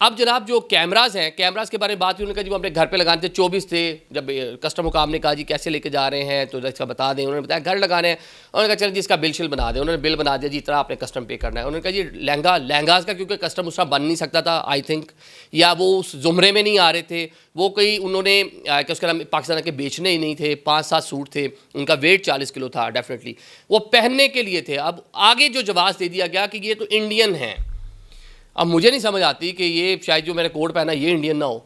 اب جناب جو کیمراز ہیں، کیمراز کے بارے میں بات ہوئی، انہوں نے کہا جی وہ اپنے گھر پہ لگانے تھے، 24 تھے. جب کسٹمر کو آپ نے کہا جی کیسے لے کے جا رہے ہیں تو اس کا بتا دیں، انہوں نے بتایا گھر لگانے ہیں. انہوں نے کہا چلیں جی اس کا بل شل بنا دیں. انہوں نے بل بنا دیا جی اتنا آپ نے کسٹم پے کرنا ہے. انہوں نے کہا جی لہنگاز کا کیونکہ کسٹم اس طرح بن نہیں سکتا تھا آئی تھنک، یا وہ اس زمرے میں نہیں آ رہے تھے، وہ کوئی انہوں نے کہ اس کا نام پاکستان کے بیچنے ہی نہیں تھے. 5-7 سوٹ تھے، ان کا ویٹ 40 کلو تھا ڈیفینیٹلی، وہ پہننے کے لیے تھے. اب آگے جو جواز دے دیا گیا کہ یہ تو انڈین ہیں. اب مجھے نہیں سمجھ آتی کہ یہ شاید جو میں نے کوٹ پہنا یہ انڈین نہ ہو،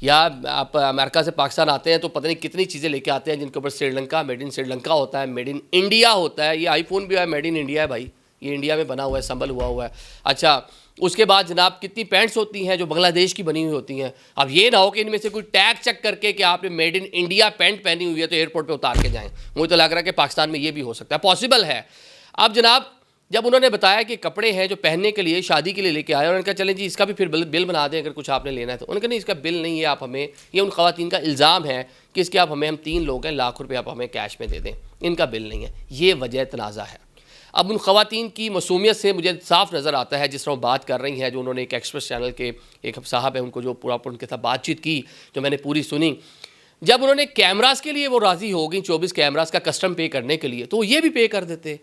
یا آپ امریکہ سے پاکستان آتے ہیں تو پتہ نہیں کتنی چیزیں لے کے آتے ہیں جن کے اوپر سری لنکا، میڈ ان سری لنکا ہوتا ہے، میڈ ان انڈیا ہوتا ہے. یہ آئی فون بھی ہے میڈ ان انڈیا ہے بھائی، یہ انڈیا میں بنا ہوا ہے، سمبل ہوا ہے. اچھا اس کے بعد جناب کتنی پینٹس ہوتی ہیں جو بنگلہ دیش کی بنی ہوئی ہوتی ہیں. اب یہ نہ ہو کہ ان میں سے کوئی ٹیگ چیک کر کے کہ آپ نے میڈ ان انڈیا پینٹ پہنی ہوئی ہے تو ایئرپورٹ پہ اتار کے جائیں. مجھے تو لگ رہا ہے کہ پاکستان میں یہ بھی ہو سکتا ہے، پاسبل ہے. اب جناب جب انہوں نے بتایا کہ کپڑے ہیں جو پہننے کے لیے شادی کے لیے لے کے آئے، انہوں نے کہا چلیں جی اس کا بھی پھر بل بنا دیں اگر کچھ آپ نے لینا ہے تو. انہوں نے کہا نہیں اس کا بل نہیں ہے، آپ ہمیں، یہ ان خواتین کا الزام ہے کہ اس کے آپ ہمیں، ہم 3 لوگ ہیں، ₹1,00,000 آپ ہمیں کیش میں دے دیں، ان کا بل نہیں ہے. یہ وجہ تنازع ہے. اب ان خواتین کی معصومیت سے مجھے صاف نظر آتا ہے جس طرح وہ بات کر رہی ہیں، جو انہوں نے ایک ایکسپریس چینل کے ایک صاحب ہیں ان کو جو پورا ان کے ساتھ بات چیت کی جو میں نے پوری سنی. جب انہوں نے کیمراز کے لیے وہ راضی ہو گئیں 24 کیمراز کا کسٹم پے کرنے کے لیے تو وہ یہ بھی پے کر دیتے.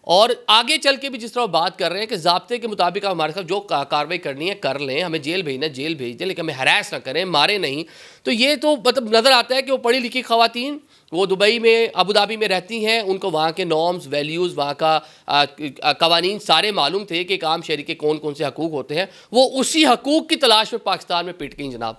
اور آگے چل کے بھی جس طرح بات کر رہے ہیں کہ ضابطے کے مطابق ہمارے ساتھ جو کارروائی کرنی ہے کر لیں، ہمیں جیل بھیجنا ہے جیل بھیج دیں، لیکن ہمیں ہراس نہ کریں، مارے نہیں. تو یہ تو مطلب نظر آتا ہے کہ وہ پڑھی لکھی خواتین، وہ دبئی میں ابوظہبی میں رہتی ہیں، ان کو وہاں کے نارمز، ویلیوز، وہاں کا قوانین سارے معلوم تھے کہ ایک عام شہری کے کون کون سے حقوق ہوتے ہیں. وہ اسی حقوق کی تلاش میں پاکستان میں پٹ گئیں جناب.